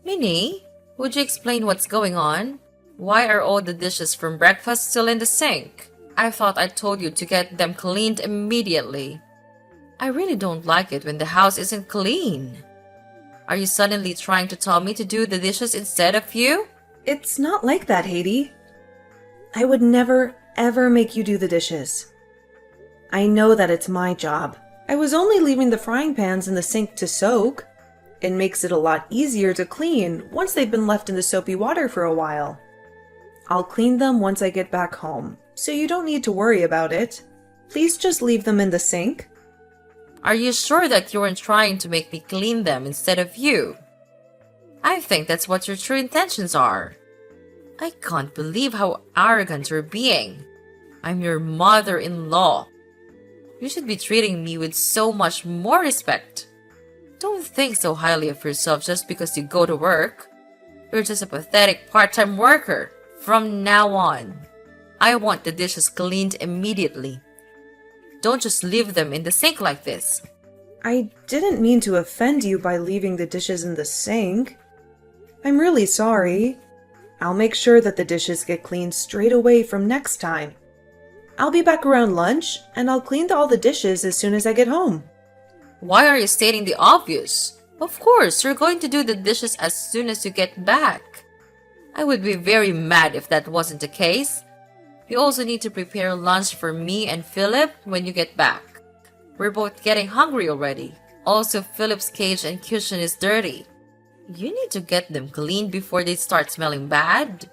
Minnie, would you explain what's going on? Why are all the dishes from breakfast still in the sink? I thought I told you to get them cleaned immediately. I really don't like it when the house isn't clean. Are you suddenly trying to tell me to do the dishes instead of you? It's not like that, Haiti. I would never, ever make you do the dishes. I know that it's my job. I was only leaving the frying pans in the sink to soak. It makes it a lot easier to clean once they've been left in the soapy water for a while. I'll clean them once I get back home, so you don't need to worry about it. Please just leave them in the sink. Are you sure that you weren't trying to make me clean them instead of you? I think that's what your true intentions are. I can't believe how arrogant you're being. I'm your mother-in-law. You should be treating me with so much more respect. Don't think so highly of yourself just because you go to work. You're just a pathetic part-time worker. From now on, I want the dishes cleaned immediately. Don't just leave them in the sink like this. I didn't mean to offend you by leaving the dishes in the sink. I'm really sorry. I'll make sure that the dishes get cleaned straight away from next time. I'll be back around lunch, and I'll clean all the dishes as soon as I get home. Why are you stating the obvious? Of course, you're going to do the dishes as soon as you get back. I would be very mad if that wasn't the case. You also need to prepare lunch for me and Philip when you get back. We're both getting hungry already. Also, Philip's cage and cushion is dirty. You need to get them cleaned before they start smelling bad.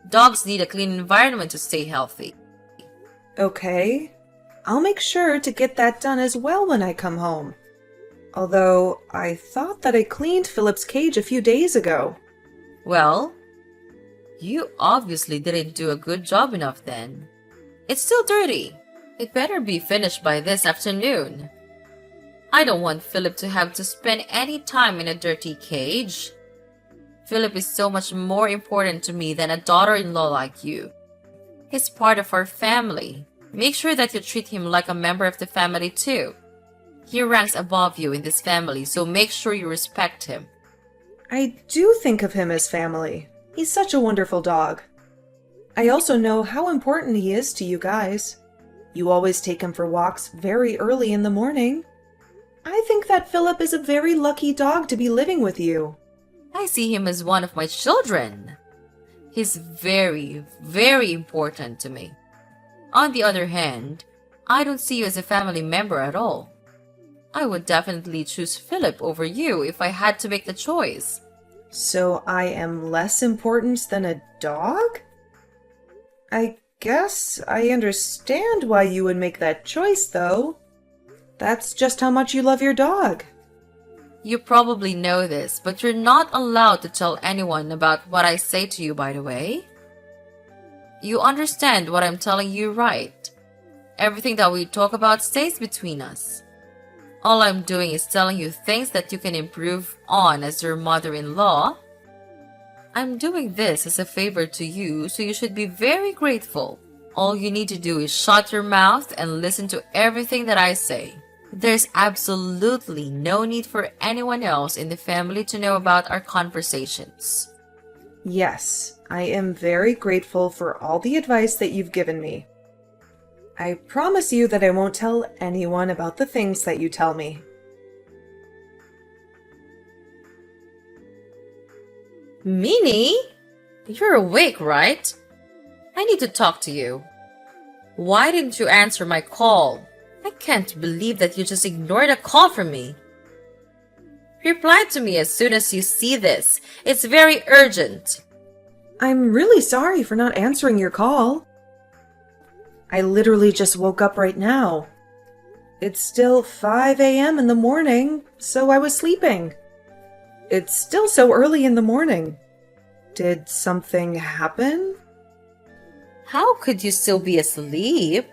Dogs need a clean environment to stay healthy. Okay. I'll make sure to get that done as well when I come home. Although, I thought that I cleaned Philip's cage a few days ago. Well, you obviously didn't do a good job enough then. It's still dirty. It better be finished by this afternoon. I don't want Philip to have to spend any time in a dirty cage. Philip is so much more important to me than a daughter-in-law like you. He's part of our family. Make sure that you treat him like a member of the family too. He ranks above you in this family, so make sure you respect him. I do think of him as family. He's such a wonderful dog. I also know how important he is to you guys. You always take him for walks very early in the morning. I think that Philip is a very lucky dog to be living with you. I see him as one of my children. He's very, very important to me. On the other hand, I don't see you as a family member at all. I would definitely choose Philip over you if I had to make the choice. So I am less important than a dog? I guess I understand why you would make that choice, though. That's just how much you love your dog. You probably know this, but you're not allowed to tell anyone about what I say to you, by the way. You understand what I'm telling you, right? Everything that we talk about stays between us. All I'm doing is telling you things that you can improve on as your mother-in-law. I'm doing this as a favor to you, so you should be very grateful. All you need to do is shut your mouth and listen to everything that I say. There's absolutely no need for anyone else in the family to know about our conversations. Yes, I am very grateful for all the advice that you've given me. I promise you that I won't tell anyone about the things that you tell me. Minnie? You're awake, right? I need to talk to you. Why didn't you answer my call? I can't believe that you just ignored a call from me. Reply to me as soon as you see this. It's very urgent. I'm really sorry for not answering your call. I literally just woke up right now. It's still 5 a.m. in the morning, so I was sleeping. It's still so early in the morning. Did something happen? How could you still be asleep?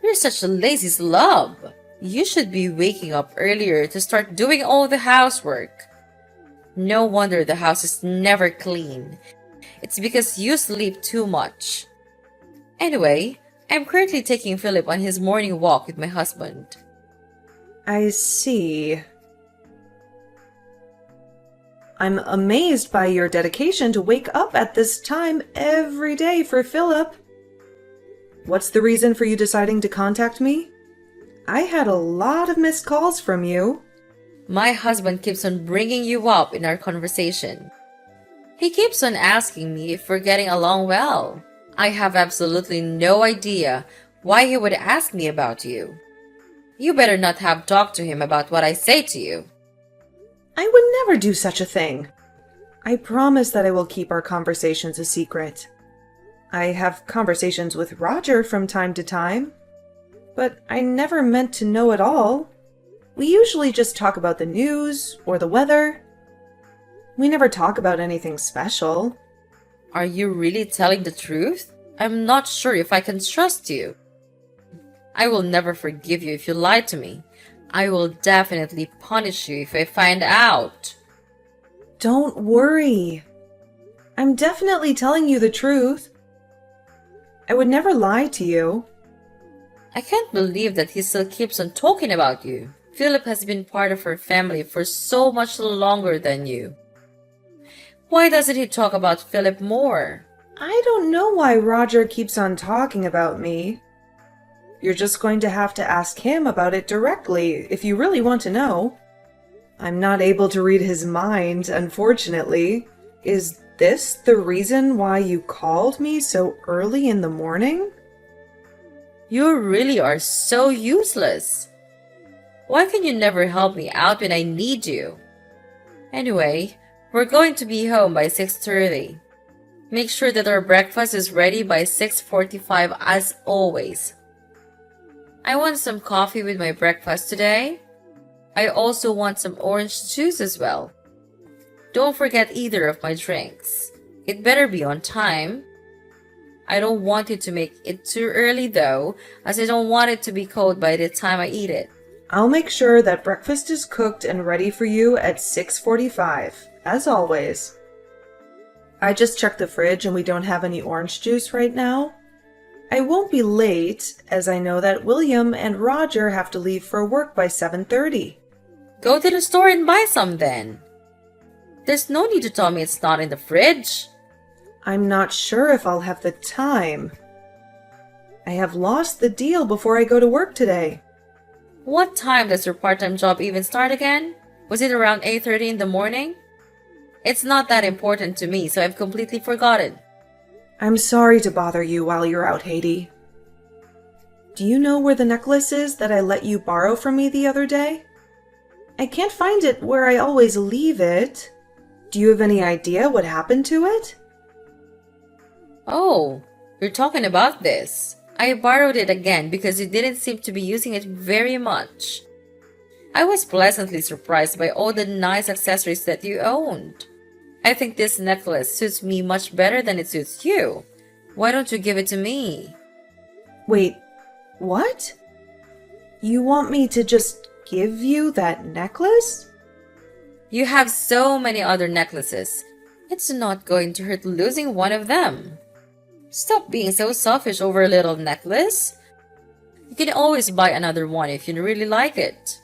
You're such a lazy slob. You should be waking up earlier to start doing all the housework. No wonder the house is never clean. It's because you sleep too much. Anyway, I'm currently taking Philip on his morning walk with my husband. I see. I'm amazed by your dedication to wake up at this time every day for Philip. What's the reason for you deciding to contact me? I had a lot of missed calls from you. My husband keeps on bringing you up in our conversation. He keeps on asking me if we're getting along well. I have absolutely no idea why he would ask me about you. You better not have talked to him about what I say to you. I would never do such a thing. I promise that I will keep our conversations a secret. I have conversations with Roger from time to time, but I never meant to know it all. We usually just talk about the news or the weather. We never talk about anything special. Are you really telling the truth? I'm not sure if I can trust you. I will never forgive you if you lie to me. I will definitely punish you if I find out. Don't worry. I'm definitely telling you the truth. I would never lie to you. I can't believe that he still keeps on talking about you. Philip has been part of our family for so much longer than you. Why doesn't he talk about Philip more? I don't know why Roger keeps on talking about me. You're just going to have to ask him about it directly if you really want to know. I'm not able to read his mind, unfortunately. Is this the reason why you called me so early in the morning? You really are so useless. Why can you never help me out when I need you? Anyway, we're going to be home by 6:30. Make sure that our breakfast is ready by 6:45 as always. I want some coffee with my breakfast today. I also want some orange juice as well. Don't forget either of my drinks. It better be on time. I don't want you to make it too early though, as I don't want it to be cold by the time I eat it. I'll make sure that breakfast is cooked and ready for you at 6:45, as always. I just checked the fridge and we don't have any orange juice right now. I won't be late, as I know that William and Roger have to leave for work by 7:30. Go to the store and buy some then. There's no need to tell me it's not in the fridge. I'm not sure if I'll have the time. I have lost the deal before I go to work today. What time does your part-time job even start again? Was it around 8:30 in the morning? It's not that important to me, so I've completely forgotten. I'm sorry to bother you while you're out, Haiti. Do you know where the necklace is that I let you borrow from me the other day? I can't find it where I always leave it. Do you have any idea what happened to it? Oh, you're talking about this. I borrowed it again because you didn't seem to be using it very much. I was pleasantly surprised by all the nice accessories that you owned. I think this necklace suits me much better than it suits you. Why don't you give it to me? Wait, what? You want me to just give you that necklace? You have so many other necklaces. It's not going to hurt losing one of them. Stop being so selfish over a little necklace. You can always buy another one if you really like it.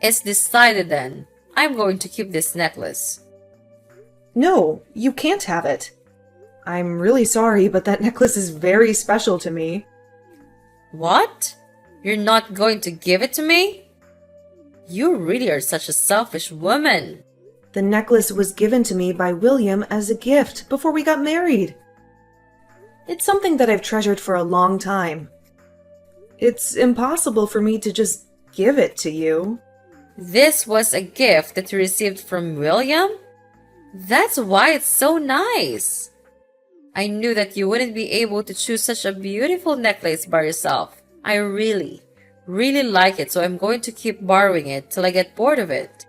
It's decided then. I'm going to keep this necklace. No, you can't have it. I'm really sorry, but that necklace is very special to me. What? You're not going to give it to me? You really are such a selfish woman. The necklace was given to me by William as a gift before we got married. It's something that I've treasured for a long time. It's impossible for me to just give it to you. This was a gift that you received from William? That's why it's so nice. I knew that you wouldn't be able to choose such a beautiful necklace by yourself. I really like it, so I'm going to keep borrowing it till I get bored of it.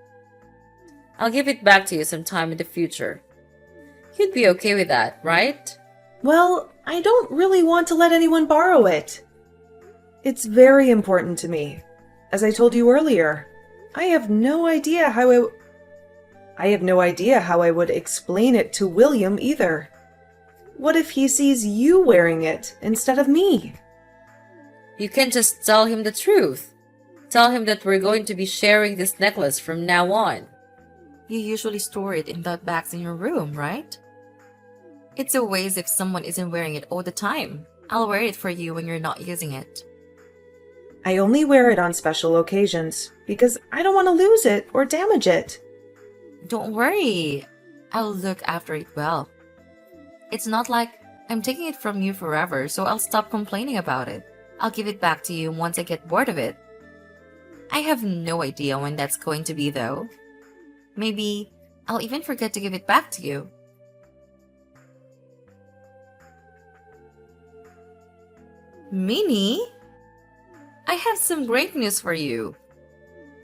I'll give it back to you sometime in the future. You'd be okay with that, right? Well, I don't really want to let anyone borrow it. It's very important to me. As I told you earlier, I have no idea how I would explain it to William either. What if he sees you wearing it instead of me? You can just tell him the truth. Tell him that we're going to be sharing this necklace from now on. You usually store it in that bags in your room, right? It's a waste if someone isn't wearing it all the time. I'll wear it for you when you're not using it. I only wear it on special occasions because I don't want to lose it or damage it. Don't worry. I'll look after it well. It's not like I'm taking it from you forever, so I'll stop complaining about it. I'll give it back to you once I get bored of it. I have no idea when that's going to be, though. Maybe I'll even forget to give it back to you. Minnie? I have some great news for you.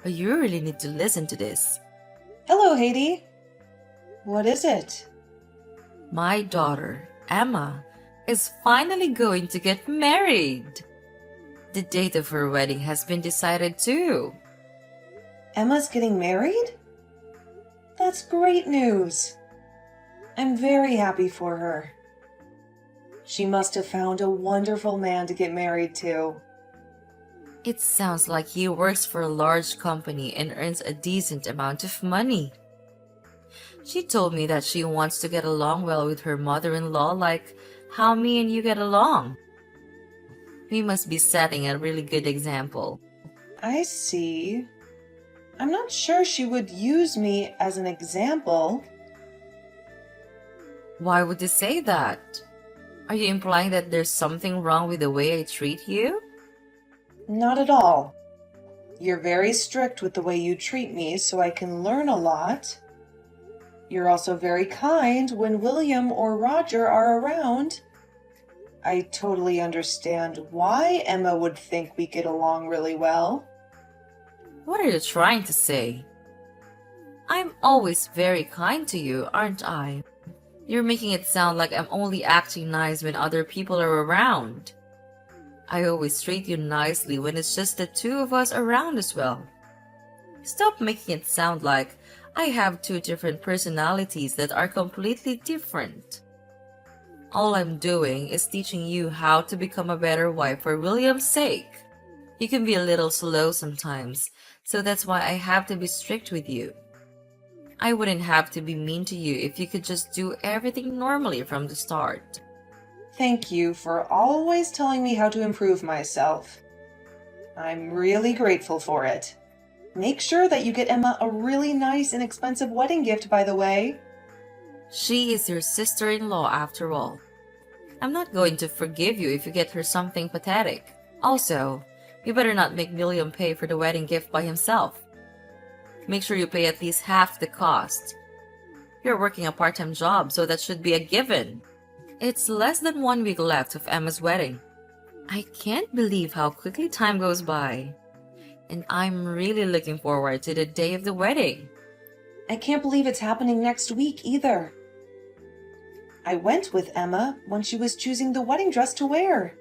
But you really need to listen to this. Hello, Haiti. What is it? My daughter, Emma, is finally going to get married. The date of her wedding has been decided too. Emma's getting married? That's great news. I'm very happy for her. She must have found a wonderful man to get married to. It sounds like he works for a large company and earns a decent amount of money. She told me that she wants to get along well with her mother-in-law like how me and you get along. We must be setting a really good example. I see. I'm not sure she would use me as an example. Why would you say that? Are you implying that there's something wrong with the way I treat you? Not at all. You're very strict with the way you treat me, so I can learn a lot. You're also very kind when William or Roger are around. I totally understand why Emma would think we get along really well. What are you trying to say? I'm always very kind to you, aren't I? You're making it sound like I'm only acting nice when other people are around. I always treat you nicely when it's just the two of us around as well. Stop making it sound like I have two different personalities that are completely different. All I'm doing is teaching you how to become a better wife for William's sake. You can be a little slow sometimes, so that's why I have to be strict with you. I wouldn't have to be mean to you if you could just do everything normally from the start. Thank you for always telling me how to improve myself. I'm really grateful for it. Make sure that you get Emma a really nice and expensive wedding gift, by the way. She is your sister-in-law after all. I'm not going to forgive you if you get her something pathetic. Also, you better not make William pay for the wedding gift by himself. Make sure you pay at least half the cost. You're working a part-time job, so that should be a given. It's less than 1 week left of Emma's wedding. I can't believe how quickly time goes by. And I'm really looking forward to the day of the wedding. I can't believe it's happening next week either. I went with Emma when she was choosing the wedding dress to wear.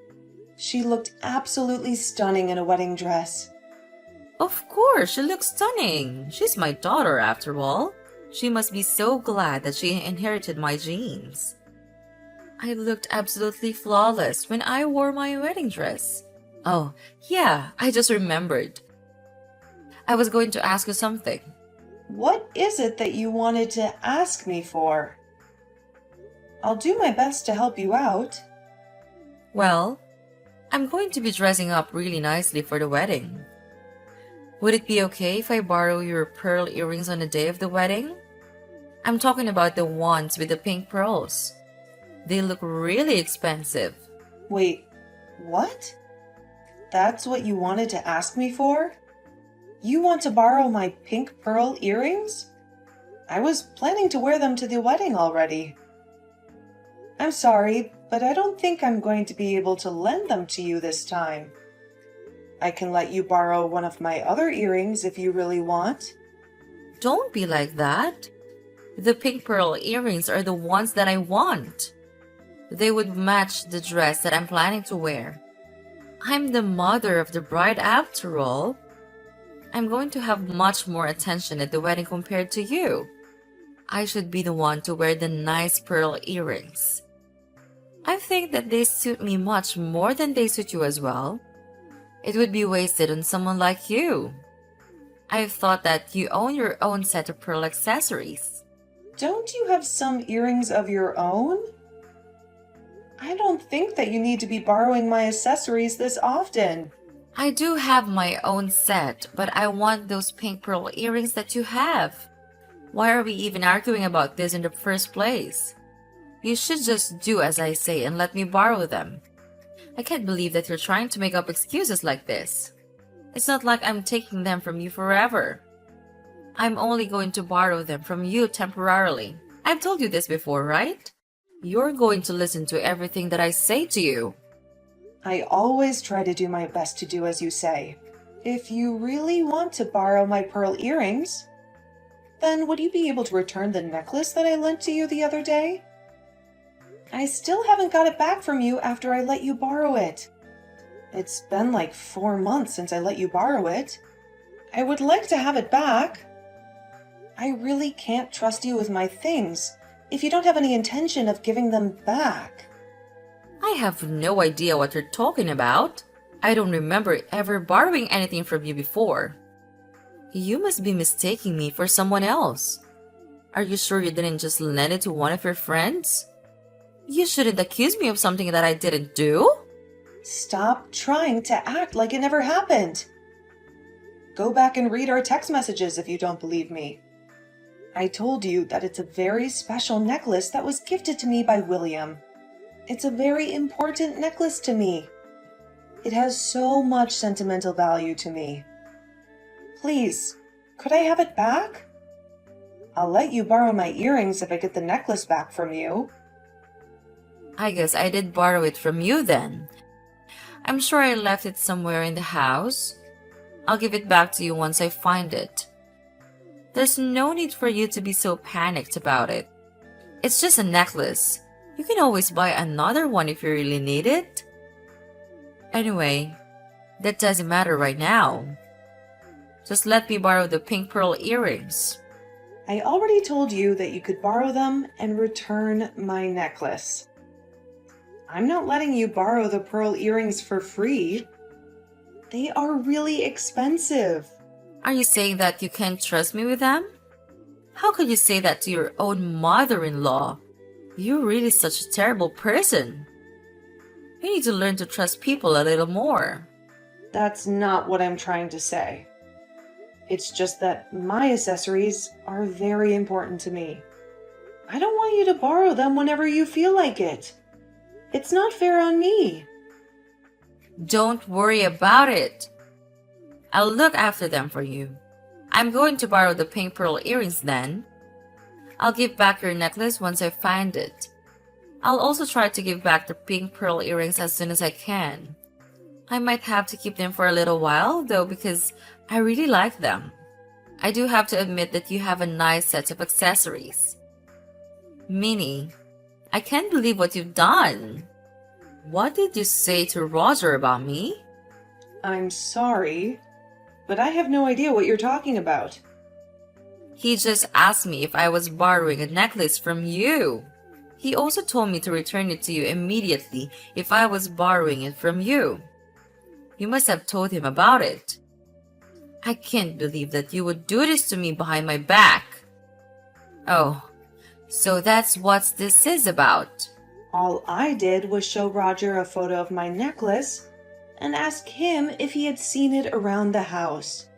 She looked absolutely stunning in a wedding dress. Of course, she looks stunning. She's my daughter after all. She must be so glad that she inherited my genes. I looked absolutely flawless when I wore my wedding dress. Oh, yeah, I just remembered. I was going to ask you something. What is it that you wanted to ask me for? I'll do my best to help you out. Well, I'm going to be dressing up really nicely for the wedding. Would it be okay if I borrow your pearl earrings on the day of the wedding? I'm talking about the ones with the pink pearls. They look really expensive. Wait, what? That's what you wanted to ask me for? You want to borrow my pink pearl earrings? I was planning to wear them to the wedding already. I'm sorry, but I don't think I'm going to be able to lend them to you this time. I can let you borrow one of my other earrings if you really want. Don't be like that. The pink pearl earrings are the ones that I want. They would match the dress that I'm planning to wear. I'm the mother of the bride after all. I'm going to have much more attention at the wedding compared to you. I should be the one to wear the nice pearl earrings. I think that they suit me much more than they suit you as well. It would be wasted on someone like you. I've thought that you own your own set of pearl accessories. Don't you have some earrings of your own? I don't think that you need to be borrowing my accessories this often. I do have my own set, but I want those pink pearl earrings that you have. Why are we even arguing about this in the first place? You should just do as I say and let me borrow them. I can't believe that you're trying to make up excuses like this. It's not like I'm taking them from you forever. I'm only going to borrow them from you temporarily. I've told you this before, right? You're going to listen to everything that I say to you. I always try to do my best to do as you say. If you really want to borrow my pearl earrings, then would you be able to return the necklace that I lent to you the other day? I still haven't got it back from you after I let you borrow it. It's been like 4 months since I let you borrow it. I would like to have it back. I really can't trust you with my things if you don't have any intention of giving them back. I have no idea what you're talking about. I don't remember ever borrowing anything from you before. You must be mistaking me for someone else. Are you sure you didn't just lend it to one of your friends? You shouldn't accuse me of something that I didn't do. Stop trying to act like it never happened. Go back and read our text messages if you don't believe me. I told you that it's a very special necklace that was gifted to me by William. It's a very important necklace to me. It has so much sentimental value to me. Please, could I have it back? I'll let you borrow my earrings if I get the necklace back from you. I guess I did borrow it from you then. I'm sure I left it somewhere in the house. I'll give it back to you once I find it. There's no need for you to be so panicked about it. It's just a necklace. You can always buy another one if you really need it. Anyway, that doesn't matter right now. Just let me borrow the pink pearl earrings. I already told you that you could borrow them and return my necklace. I'm not letting you borrow the pearl earrings for free. They are really expensive. Are you saying that you can't trust me with them? How could you say that to your own mother-in-law? You're really such a terrible person. You need to learn to trust people a little more. That's not what I'm trying to say. It's just that my accessories are very important to me. I don't want you to borrow them whenever you feel like it. It's not fair on me. Don't worry about it. I'll look after them for you. I'm going to borrow the pink pearl earrings then. I'll give back your necklace once I find it. I'll also try to give back the pink pearl earrings as soon as I can. I might have to keep them for a little while though because I really like them. I do have to admit that you have a nice set of accessories. Minnie, I can't believe what you've done. What did you say to Roger about me? I'm sorry, but I have no idea what you're talking about. He just asked me if I was borrowing a necklace from you. He also told me to return it to you immediately if I was borrowing it from you. You must have told him about it. I can't believe that you would do this to me behind my back. Oh, so that's what this is about. All I did was show Roger a photo of my necklace and ask him if he had seen it around the house.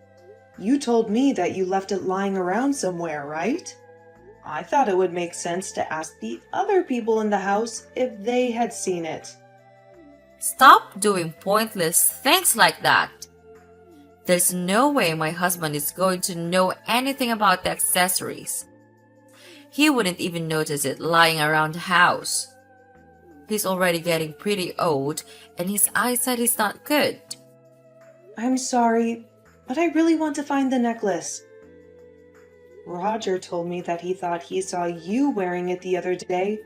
You told me that you left it lying around somewhere, right? I thought it would make sense to ask the other people in the house if they had seen it. Stop doing pointless things like that. There's no way my husband is going to know anything about the accessories. He wouldn't even notice it lying around the house. He's already getting pretty old and his eyesight is not good. I'm sorry, but I really want to find the necklace. Roger told me that he thought he saw you wearing it the other day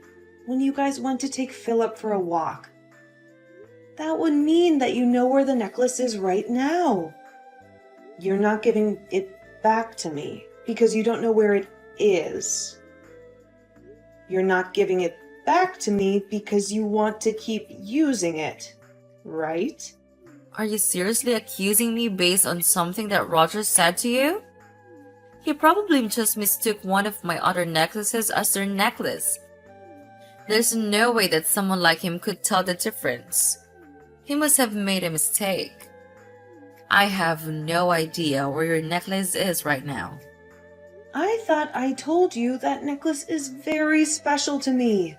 when you guys went to take Philip for a walk. That would mean that you know where the necklace is right now. You're not giving it back to me because you don't know where it is. You're not giving it back to me because you want to keep using it, right? Are you seriously accusing me based on something that Roger said to you? He probably just mistook one of my other necklaces as their necklace. There's no way that someone like him could tell the difference. He must have made a mistake. I have no idea where your necklace is right now. I thought I told you that necklace is very special to me.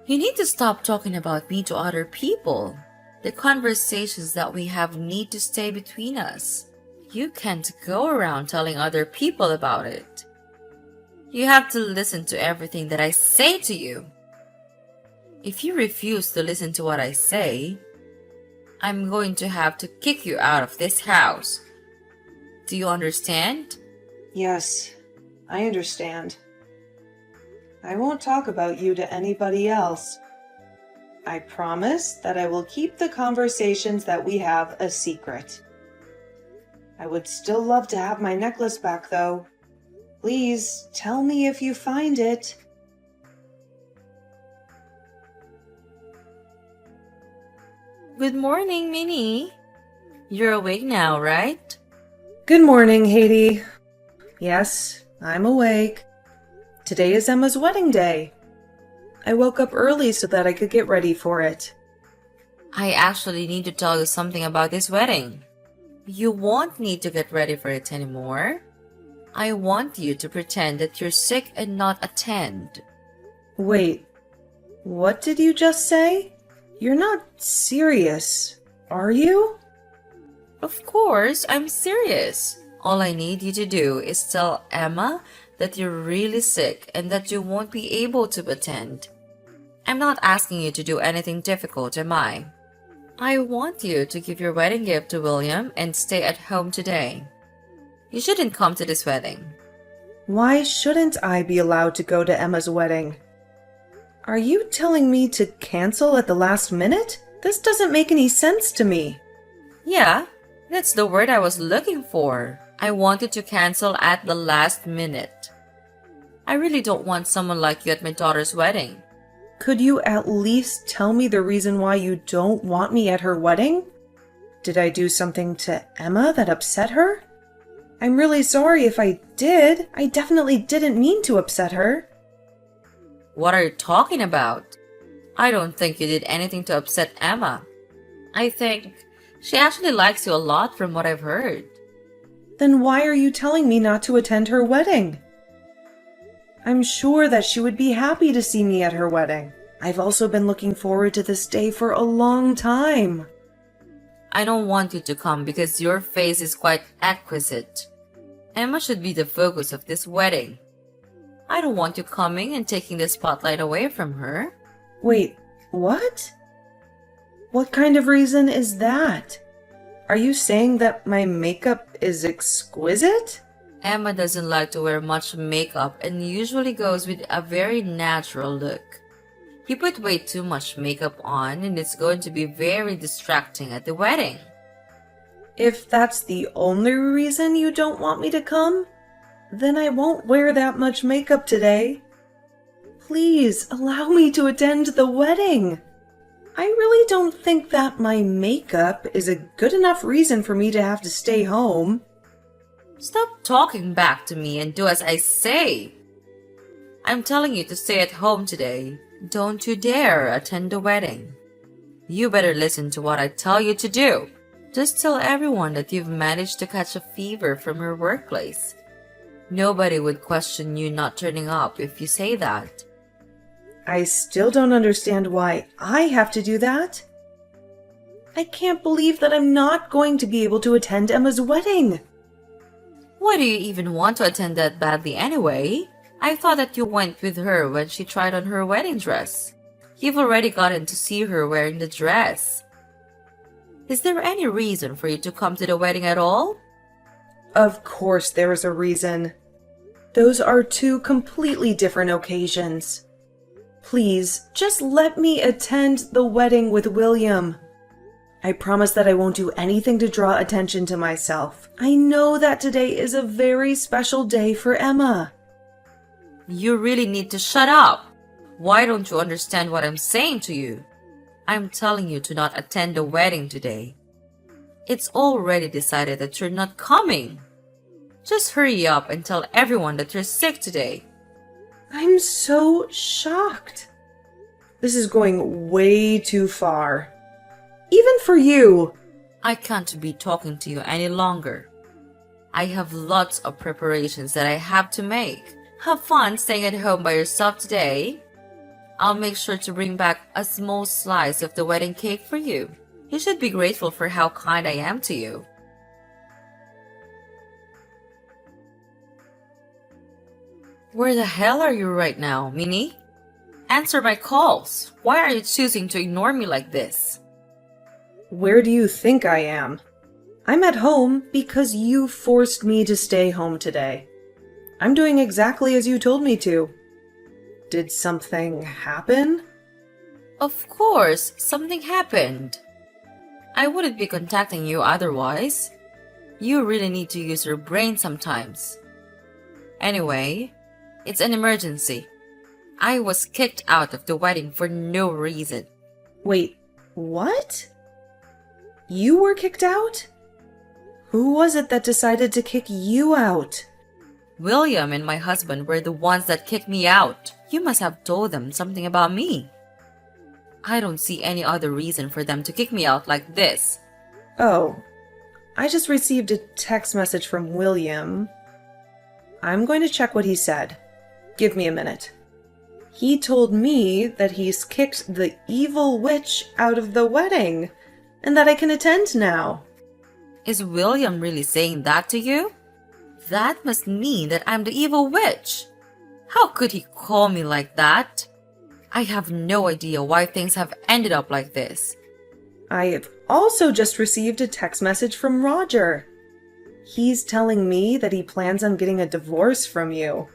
You need to stop talking about me to other people. The conversations that we have need to stay between us. You can't go around telling other people about it. You have to listen to everything that I say to you. If you refuse to listen to what I say, I'm going to have to kick you out of this house. Do you understand? Yes, I understand. I won't talk about you to anybody else. I promise that I will keep the conversations that we have a secret. I would still love to have my necklace back, though. Please tell me if you find it. Good morning, Minnie. You're awake now, right? Good morning, Haiti. Yes, I'm awake. Today is Emma's wedding day. I woke up early so that I could get ready for it. I actually need to tell you something about this wedding. You won't need to get ready for it anymore. I want you to pretend that you're sick and not attend. Wait, what did you just say? You're not serious, are you? Of course, I'm serious. All I need you to do is tell Emma that you're really sick and that you won't be able to attend. I'm not asking you to do anything difficult, am I? I want you to give your wedding gift to William and stay at home today. You shouldn't come to this wedding. Why shouldn't I be allowed to go to Emma's wedding? Are you telling me to cancel at the last minute? This doesn't make any sense to me. Yeah, that's the word I was looking for. I wanted to cancel at the last minute. I really don't want someone like you at my daughter's wedding. Could you at least tell me the reason why you don't want me at her wedding? Did I do something to Emma that upset her? I'm really sorry if I did. I definitely didn't mean to upset her. What are you talking about? I don't think you did anything to upset Emma. I think she actually likes you a lot from what I've heard. Then why are you telling me not to attend her wedding? I'm sure that she would be happy to see me at her wedding. I've also been looking forward to this day for a long time. I don't want you to come because your face is quite exquisite. Emma should be the focus of this wedding. I don't want you coming and taking the spotlight away from her. Wait, what? What kind of reason is that? Are you saying that my makeup is exquisite? Emma doesn't like to wear much makeup and usually goes with a very natural look. You put way too much makeup on and it's going to be very distracting at the wedding. If that's the only reason you don't want me to come, then I won't wear that much makeup today. Please allow me to attend the wedding. I really don't think that my makeup is a good enough reason for me to have to stay home. Stop talking back to me and do as I say. I'm telling you to stay at home today. Don't you dare attend the wedding. You better listen to what I tell you to do. Just tell everyone that you've managed to catch a fever from your workplace. Nobody would question you not turning up if you say that. I still don't understand why I have to do that. I can't believe that I'm not going to be able to attend Emma's wedding. Why do you even want to attend that badly anyway? I thought that you went with her when she tried on her wedding dress. You've already gotten to see her wearing the dress. Is there any reason for you to come to the wedding at all? Of course there is a reason. Those are two completely different occasions. Please, just let me attend the wedding with William. I promise that I won't do anything to draw attention to myself. I know that today is a very special day for Emma. You really need to shut up. Why don't you understand what I'm saying to you? I'm telling you to not attend the wedding today. It's already decided that you're not coming. Just hurry up and tell everyone that you're sick today. I'm so shocked. This is going way too far. Even for you. I can't be talking to you any longer. I have lots of preparations that I have to make. Have fun staying at home by yourself today. I'll make sure to bring back a small slice of the wedding cake for you. You should be grateful for how kind I am to you. Where the hell are you right now, Minnie? Answer my calls. Why are you choosing to ignore me like this? Where do you think I am? I'm at home because you forced me to stay home today. I'm doing exactly as you told me to. Did something happen? Of course, something happened. I wouldn't be contacting you otherwise. You really need to use your brain sometimes. Anyway, it's an emergency. I was kicked out of the wedding for no reason. Wait, what? You were kicked out? Who was it that decided to kick you out? William and my husband were the ones that kicked me out. You must have told them something about me. I don't see any other reason for them to kick me out like this. Oh, I just received a text message from William. I'm going to check what he said. Give me a minute. He told me that he's kicked the evil witch out of the wedding, and that I can attend now. Is William really saying that to you? That must mean that I'm the evil witch. How could he call me like that? I have no idea why things have ended up like this. I have also just received a text message from Roger. He's telling me that he plans on getting a divorce from you.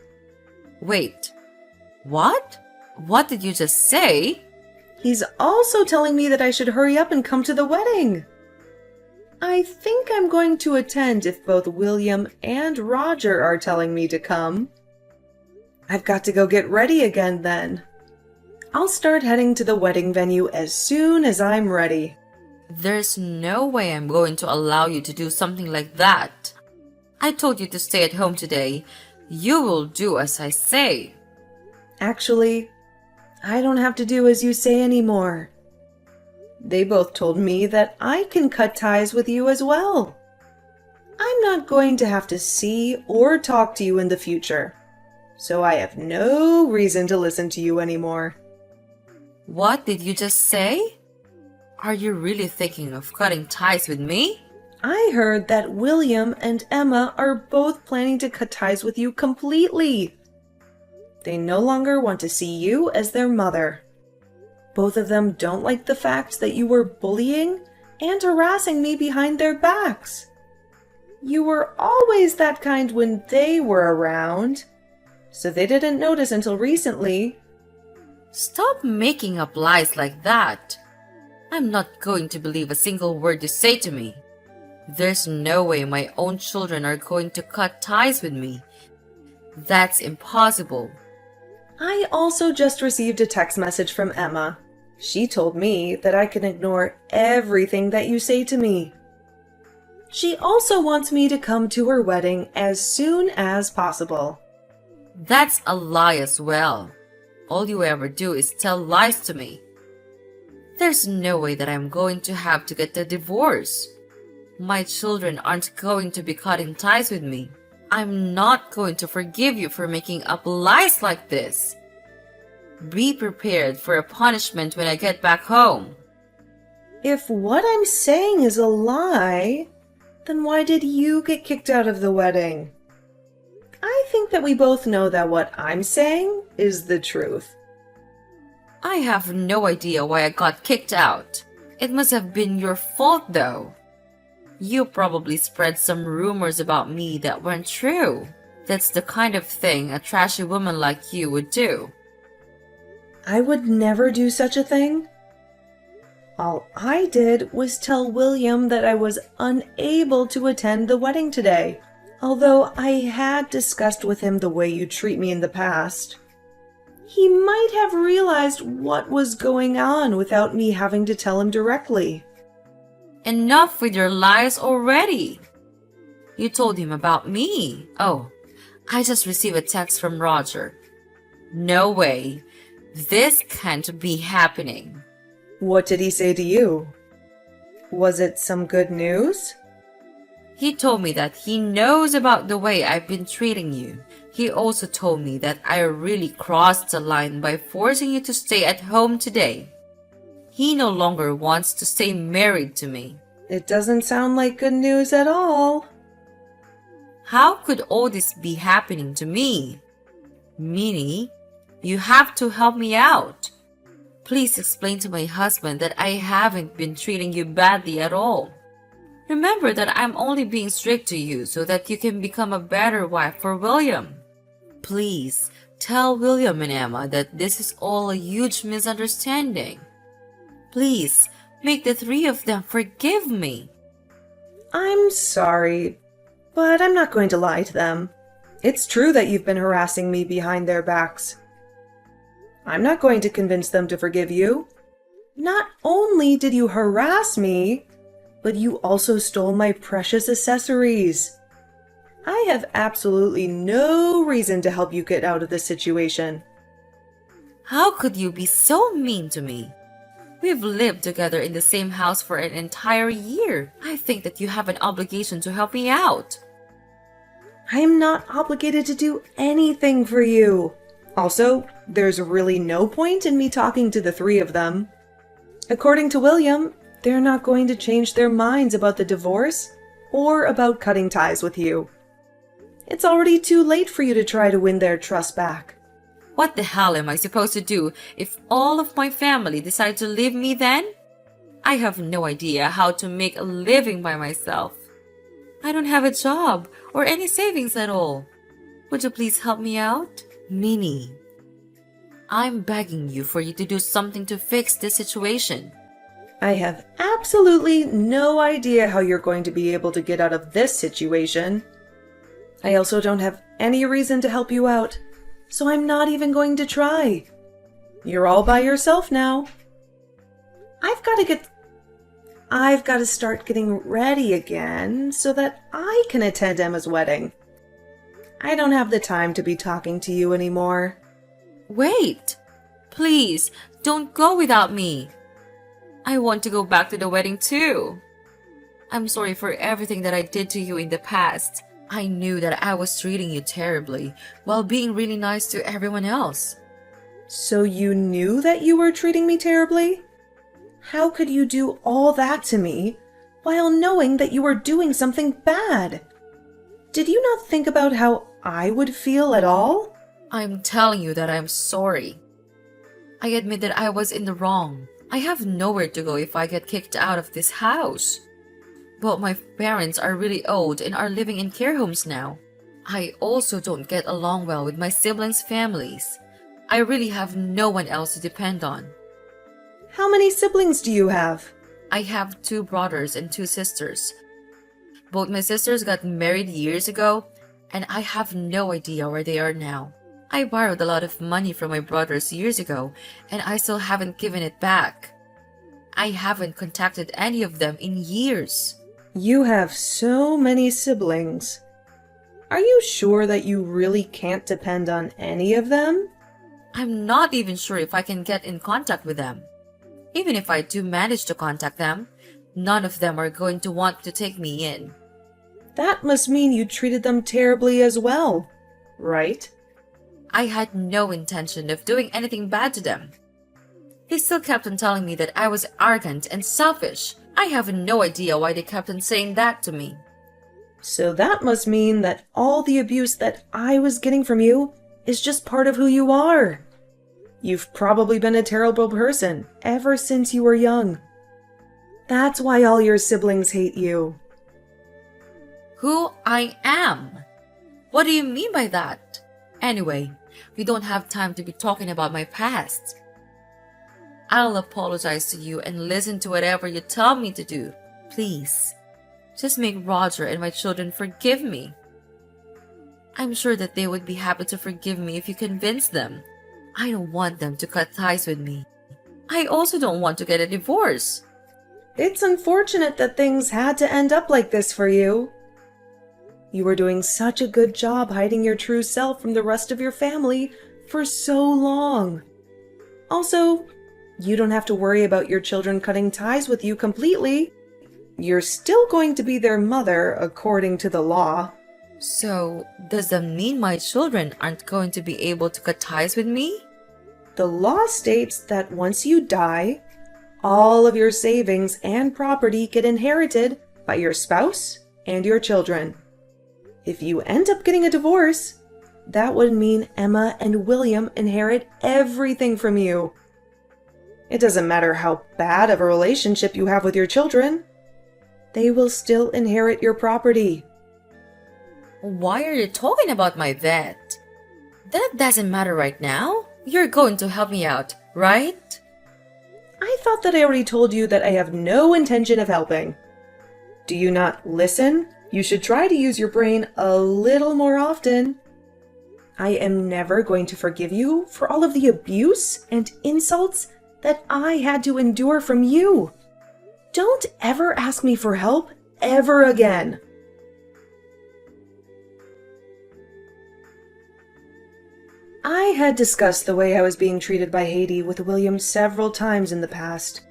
Wait, what? What did you just say? He's also telling me that I should hurry up and come to the wedding. I think I'm going to attend if both William and Roger are telling me to come. I've got to go get ready again then. I'll start heading to the wedding venue as soon as I'm ready. There's no way I'm going to allow you to do something like that. I told you to stay at home today. You will do as I say. Actually, I don't have to do as you say anymore. They both told me that I can cut ties with you as well. I'm not going to have to see or talk to you in the future, so I have no reason to listen to you anymore. What did you just say? Are you really thinking of cutting ties with me? I heard that William and Emma are both planning to cut ties with you completely. They no longer want to see you as their mother. Both of them don't like the fact that you were bullying and harassing me behind their backs. You were always that kind when they were around, so they didn't notice until recently. Stop making up lies like that. I'm not going to believe a single word you say to me. There's no way my own children are going to cut ties with me. That's impossible. I also just received a text message from Emma. She told me that I can ignore everything that you say to me. She also wants me to come to her wedding as soon as possible. That's a lie as well. All you ever do is tell lies to me. There's no way that I'm going to have to get a divorce. My children aren't going to be cutting ties with me. I'm not going to forgive you for making up lies like this. Be prepared for a punishment when I get back home. If what I'm saying is a lie, then why did you get kicked out of the wedding? I think that we both know that what I'm saying is the truth. I have no idea why I got kicked out. It must have been your fault though. You probably spread some rumors about me that weren't true. That's the kind of thing a trashy woman like you would do. I would never do such a thing. All I did was tell William that I was unable to attend the wedding today, although I had discussed with him the way you treat me in the past. He might have realized what was going on without me having to tell him directly. Enough with your lies already. You told him about me. Oh, I just received a text from Roger. No way. This can't be happening. What did he say to you? Was it some good news? He told me that he knows about the way I've been treating you. He also told me that I really crossed the line by forcing you to stay at home today. He no longer wants to stay married to me. It doesn't sound like good news at all. How could all this be happening to me? Minnie, you have to help me out. Please explain to my husband that I haven't been treating you badly at all. Remember that I'm only being strict to you so that you can become a better wife for William. Please tell William and Emma that this is all a huge misunderstanding. Please make the three of them forgive me. I'm sorry, but I'm not going to lie to them. It's true that you've been harassing me behind their backs. I'm not going to convince them to forgive you. Not only did you harass me, but you also stole my precious accessories. I have absolutely no reason to help you get out of this situation. How could you be so mean to me? We've lived together in the same house for an entire year. I think that you have an obligation to help me out. I am not obligated to do anything for you. Also, there's really no point in me talking to the three of them. According to William, they're not going to change their minds about the divorce or about cutting ties with you. It's already too late for you to try to win their trust back. What the hell am I supposed to do if all of my family decide to leave me then? I have no idea how to make a living by myself. I don't have a job or any savings at all. Would you please help me out? Minnie, I'm begging you for you to do something to fix this situation. I have absolutely no idea how you're going to be able to get out of this situation. I also don't have any reason to help you out, so I'm not even going to try. You're all by yourself now. I've got to start getting ready again so that I can attend Emma's wedding. I don't have the time to be talking to you anymore. Wait! Please, don't go without me. I want to go back to the wedding too. I'm sorry for everything that I did to you in the past. I knew that I was treating you terribly while being really nice to everyone else. So you knew that you were treating me terribly? How could you do all that to me while knowing that you were doing something bad? Did you not think about how I would feel at all? I'm telling you that I'm sorry. I admit that I was in the wrong. I have nowhere to go if I get kicked out of this house. But my parents are really old and are living in care homes now. I also don't get along well with my siblings' families. I really have no one else to depend on. How many siblings do you have? I have 2 brothers and 2 sisters. Both my sisters got married years ago, and I have no idea where they are now. I borrowed a lot of money from my brothers years ago, and I still haven't given it back. I haven't contacted any of them in years. You have so many siblings. Are you sure that you really can't depend on any of them? I'm not even sure if I can get in contact with them. Even if I do manage to contact them, none of them are going to want to take me in. That must mean you treated them terribly as well, right? I had no intention of doing anything bad to them. They still kept on telling me that I was arrogant and selfish. I have no idea why they kept on saying that to me. So that must mean that all the abuse that I was getting from you is just part of who you are. You've probably been a terrible person ever since you were young. That's why all your siblings hate you. Who I am? What do you mean by that? Anyway, we don't have time to be talking about my past. I'll apologize to you and listen to whatever you tell me to do. Please, just make Roger and my children forgive me. I'm sure that they would be happy to forgive me if you convince them. I don't want them to cut ties with me. I also don't want to get a divorce. It's unfortunate that things had to end up like this for you. You were doing such a good job hiding your true self from the rest of your family for so long. Also, you don't have to worry about your children cutting ties with you completely. You're still going to be their mother according to the law. So, does that mean my children aren't going to be able to cut ties with me? The law states that once you die, all of your savings and property get inherited by your spouse and your children. If you end up getting a divorce, that would mean Emma and William inherit everything from you. It doesn't matter how bad of a relationship you have with your children. They will still inherit your property. Why are you talking about my vet? That doesn't matter right now. You're going to help me out, right? I thought that I already told you that I have no intention of helping. Do you not listen? You should try to use your brain a little more often. I am never going to forgive you for all of the abuse and insults that I had to endure from you. Don't ever ask me for help ever again. I had discussed the way I was being treated by Haiti with William several times in the past.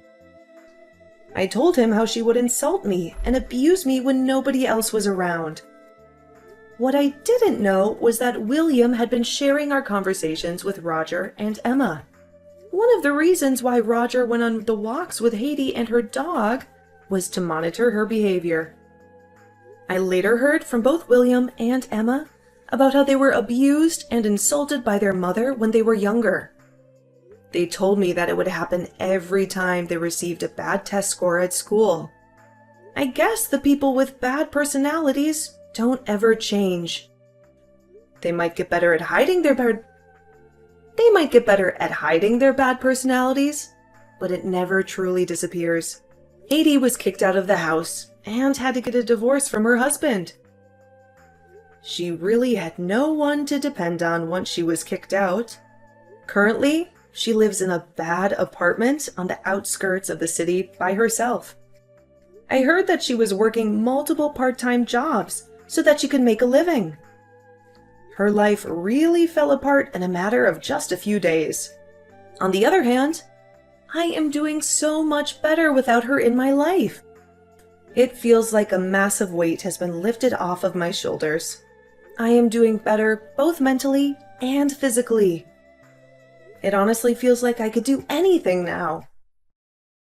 I told him how she would insult me and abuse me when nobody else was around. What I didn't know was that William had been sharing our conversations with Roger and Emma. One of the reasons why Roger went on the walks with Haiti and her dog was to monitor her behavior. I later heard from both William and Emma about how they were abused and insulted by their mother when they were younger. They told me that it would happen every time they received a bad test score at school. I guess the people with bad personalities don't ever change. They might get better at hiding their bad personalities, but it never truly disappears. Haiti was kicked out of the house and had to get a divorce from her husband. She really had no one to depend on once she was kicked out. Currently, she lives in a bad apartment on the outskirts of the city by herself. I heard that she was working multiple part-time jobs so that she could make a living. Her life really fell apart in a matter of just a few days. On the other hand, I am doing so much better without her in my life. It feels like a massive weight has been lifted off of my shoulders. I am doing better both mentally and physically. It honestly feels like I could do anything now.